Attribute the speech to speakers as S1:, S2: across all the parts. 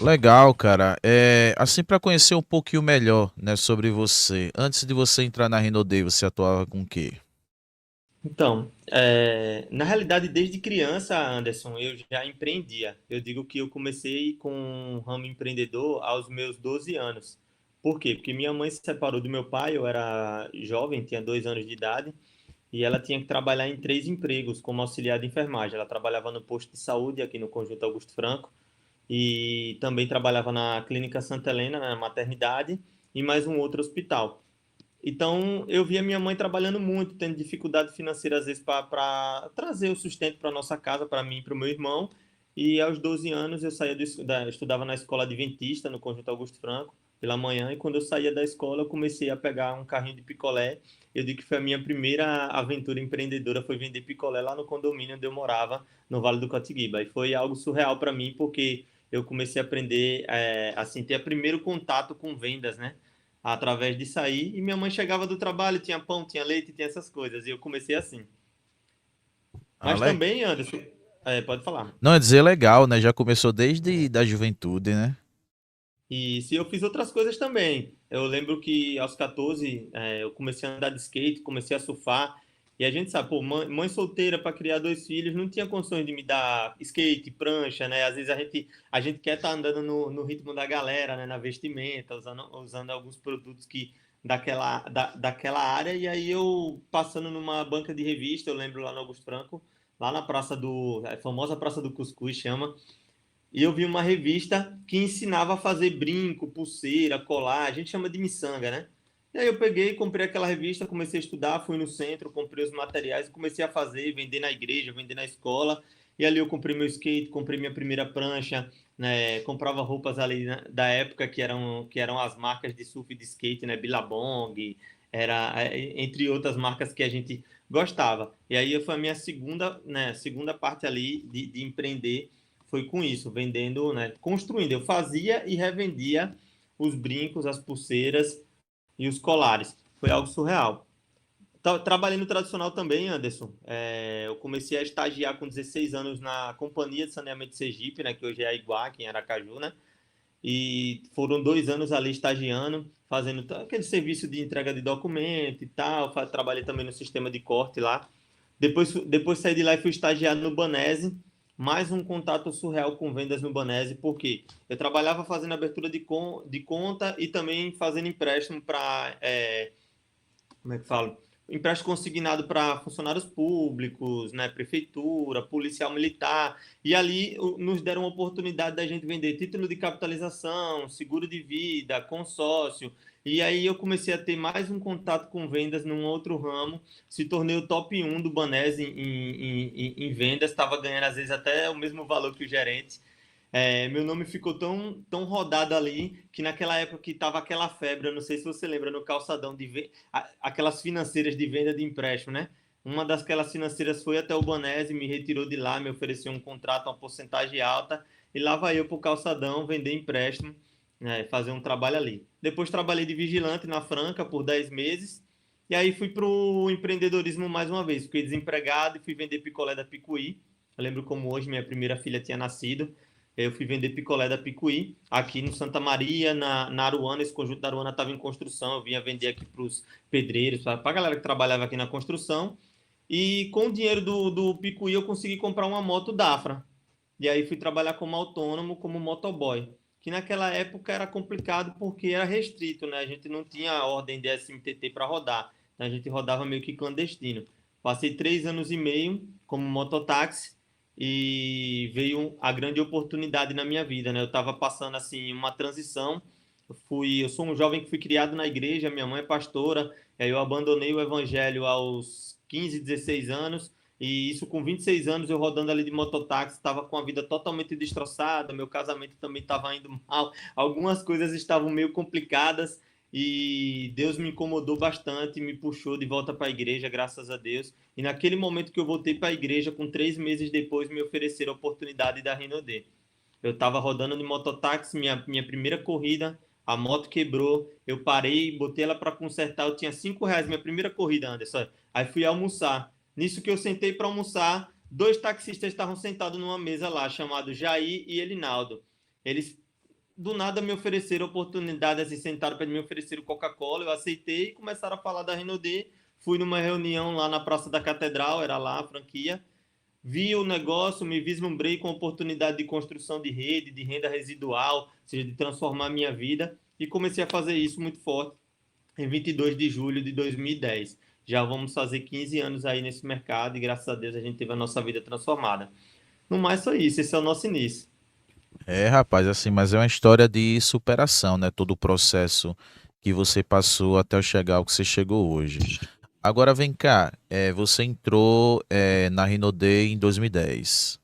S1: Legal, cara. Assim, para conhecer um pouquinho melhor, né, sobre você. Antes de você entrar na Rinode, você atuava com o quê?
S2: Então, na realidade, desde criança, Anderson, eu já empreendia. Eu digo que eu comecei com o ramo empreendedor aos meus 12 anos. Por quê? Porque minha mãe se separou do meu pai, eu era jovem, tinha 2 anos de idade, e ela tinha que trabalhar em 3 empregos como auxiliar de enfermagem. Ela trabalhava no posto de saúde aqui no Conjunto Augusto Franco, e também trabalhava na Clínica Santa Helena, na maternidade, e mais um outro hospital. Então, eu via minha mãe trabalhando muito, tendo dificuldade financeira, às vezes, para trazer o sustento para nossa casa, para mim e para o meu irmão. E aos 12 anos, eu saía estudava na escola adventista, no Conjunto Augusto Franco, pela manhã. E quando eu saía da escola, eu comecei a pegar um carrinho de picolé. Eu digo que foi a minha primeira aventura empreendedora, foi vender picolé lá no condomínio onde eu morava, no Vale do Cotigüiba. E foi algo surreal para mim, porque eu comecei a aprender, assim, ter primeiro contato com vendas, né? Através disso aí. E minha mãe chegava do trabalho, tinha pão, tinha leite, tinha essas coisas. E eu comecei assim.
S1: Ah,
S2: Mas também, Anderson, pode falar.
S1: Não, é dizer legal, né? Já começou desde da juventude, né?
S2: E se eu fiz outras coisas também. Eu lembro que aos 14 eu comecei a andar de skate, comecei a surfar. E a gente sabe, pô, mãe solteira para criar 2 filhos não tinha condições de me dar skate, prancha, né? Às vezes a gente quer estar andando no ritmo da galera, né? Na vestimenta, usando alguns produtos daquela área. E aí eu passando numa banca de revista, eu lembro lá no Augusto Franco, lá na a famosa Praça do Cuscuz chama. E eu vi uma revista que ensinava a fazer brinco, pulseira, colar, a gente chama de miçanga, né? E aí eu peguei, comprei aquela revista, comecei a estudar, fui no centro, comprei os materiais e comecei a fazer, vender na igreja, vender na escola. E ali eu comprei meu skate, comprei minha primeira prancha, né? Comprava roupas ali da época que eram as marcas de surf e de skate, né? Billabong, entre outras marcas que a gente gostava. E aí foi a minha segunda, né, segunda parte ali de empreender foi com isso, vendendo, né, construindo. Eu fazia e revendia os brincos, as pulseiras e os colares. Foi algo surreal. Trabalhei no tradicional também, Anderson. Eu comecei a estagiar com 16 anos na Companhia de Saneamento de Sergipe, né, que hoje é a Iguac, em Aracaju, né? E foram 2 anos ali estagiando, fazendo aquele serviço de entrega de documento e tal. Trabalhei também no sistema de corte lá. Depois saí de lá e fui estagiar no Banese. Mais um contato surreal com vendas no Banese, porque eu trabalhava fazendo abertura de conta e também fazendo empréstimo para, como é que falo? Empréstimo consignado para funcionários públicos, né, prefeitura, policial militar. E ali nos deram a oportunidade da gente vender título de capitalização, seguro de vida, consórcio. E aí eu comecei a ter mais um contato com vendas num outro ramo. Se tornei o top 1 do Banese em vendas. Estava ganhando às vezes até o mesmo valor que o gerente. Meu nome ficou tão rodado ali que naquela época que tava aquela febre, eu não sei se você lembra, no calçadão aquelas financeiras de venda de empréstimo, né? Uma daquelas financeiras foi até o Banese, me retirou de lá, me ofereceu um contrato, uma porcentagem alta, e lá vai eu pro calçadão vender empréstimo, né, fazer um trabalho ali. Depois trabalhei de vigilante na Franca por 10 meses, e aí fui pro empreendedorismo mais uma vez. Fiquei desempregado e fui vender picolé da Picuí. Eu lembro como hoje minha primeira filha tinha nascido. Eu fui vender picolé da Picuí, aqui no Santa Maria, na Aruana. Esse conjunto da Aruana estava em construção. Eu vinha vender aqui para os pedreiros, para a galera que trabalhava aqui na construção. E com o dinheiro do Picuí, eu consegui comprar uma moto Dafra. E aí fui trabalhar como autônomo, como motoboy. Que naquela época era complicado porque era restrito, né? A gente não tinha ordem de SMTT para rodar. Então a gente rodava meio que clandestino. Passei 3 anos e meio como mototáxi e veio a grande oportunidade na minha vida, né? Eu estava passando assim uma transição. Eu sou um jovem que fui criado na igreja, minha mãe é pastora, e aí eu abandonei o evangelho aos 15, 16 anos, e isso com 26 anos eu rodando ali de mototáxi, estava com a vida totalmente destroçada, meu casamento também estava indo mal, algumas coisas estavam meio complicadas, e Deus me incomodou bastante, me puxou de volta para a igreja, graças a Deus. E naquele momento que eu voltei para a igreja, com 3 meses depois, me ofereceram a oportunidade da Renaudet. Eu estava rodando de mototáxi, minha primeira corrida, a moto quebrou, eu parei, botei ela para consertar, eu tinha R$ 5, minha primeira corrida, Anderson. Aí fui almoçar. Nisso que eu sentei para almoçar, dois taxistas estavam sentados numa mesa lá, chamados Jair e Elinaldo. Eles do nada me ofereceram oportunidade, assim, sentaram para me oferecer o Coca-Cola, eu aceitei e começaram a falar da Renaudê. Fui numa reunião lá na Praça da Catedral, era lá a franquia. Vi o negócio, me vislumbrei com a oportunidade de construção de rede, de renda residual, ou seja, de transformar a minha vida, e comecei a fazer isso muito forte em 22 de julho de 2010. Já vamos fazer 15 anos aí nesse mercado e graças a Deus a gente teve a nossa vida transformada. No mais, só isso, esse é o nosso início.
S1: É, rapaz, assim, mas é uma história de superação, né? Todo o processo que você passou até chegar ao que você chegou hoje. Agora vem cá, você entrou na Rinode em 2010,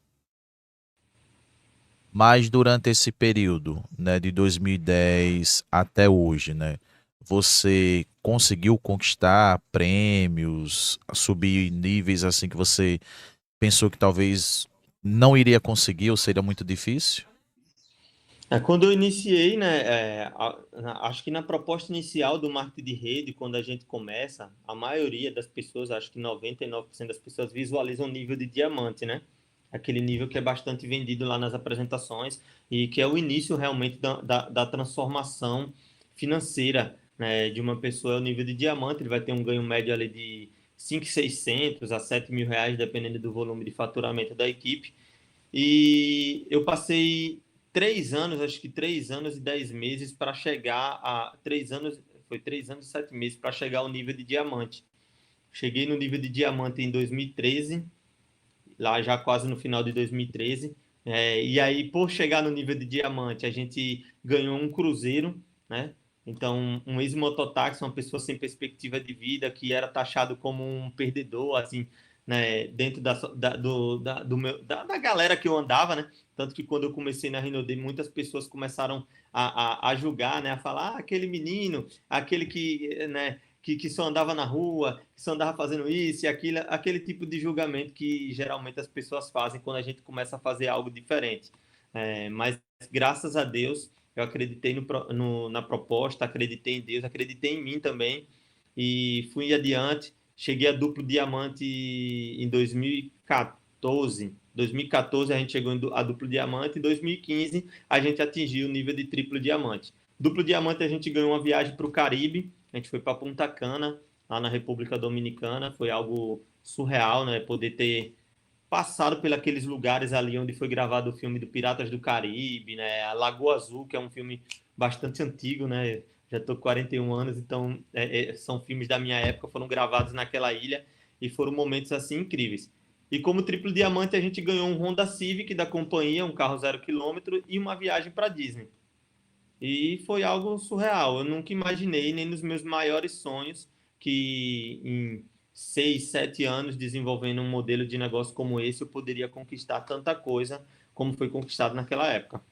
S1: mas durante esse período, né, de 2010 até hoje, né, você conseguiu conquistar prêmios, subir níveis assim que você pensou que talvez não iria conseguir ou seria muito difícil?
S2: Quando eu iniciei, né, acho que na proposta inicial do marketing de rede, quando a gente começa, a maioria das pessoas, acho que 99% das pessoas visualizam o nível de diamante, né? Aquele nível que é bastante vendido lá nas apresentações e que é o início realmente da transformação financeira, né, de uma pessoa, é o nível de diamante, ele vai ter um ganho médio ali de 5.600 a 7.000 reais, dependendo do volume de faturamento da equipe. E eu passei 3 anos, acho que 3 anos e 10 meses para chegar a 3 anos, foi 3 anos e 7 meses para chegar ao nível de diamante. Cheguei no nível de diamante em 2013, lá já quase no final de 2013. E aí, por chegar no nível de diamante, a gente ganhou um cruzeiro, né? Então, um ex-mototáxi, uma pessoa sem perspectiva de vida, que era taxado como um perdedor, assim, né? Dentro da galera que eu andava, né? Tanto que quando eu comecei na Rinode, muitas pessoas começaram a julgar, né? A falar, aquele menino, aquele que, né? Que só andava na rua, que só andava fazendo isso e aquilo, aquele tipo de julgamento que geralmente as pessoas fazem quando a gente começa a fazer algo diferente. Mas graças a Deus, eu acreditei na proposta, acreditei em Deus, acreditei em mim também e fui adiante. Cheguei a duplo diamante em 2014. 2014 a gente chegou a duplo diamante, em 2015 a gente atingiu o nível de triplo diamante. Duplo diamante a gente ganhou uma viagem para o Caribe, a gente foi para Punta Cana, lá na República Dominicana. Foi algo surreal, né? Poder ter passado por aqueles lugares ali onde foi gravado o filme do Piratas do Caribe, né? A Lagoa Azul, que é um filme bastante antigo, né? Já estou com 41 anos, então são filmes da minha época, foram gravados naquela ilha e foram momentos assim incríveis. E como triplo diamante, a gente ganhou um Honda Civic da companhia, um carro 0 km e uma viagem para Disney. E foi algo surreal. Eu nunca imaginei, nem nos meus maiores sonhos, que em 6, 7 anos desenvolvendo um modelo de negócio como esse, eu poderia conquistar tanta coisa como foi conquistado naquela época.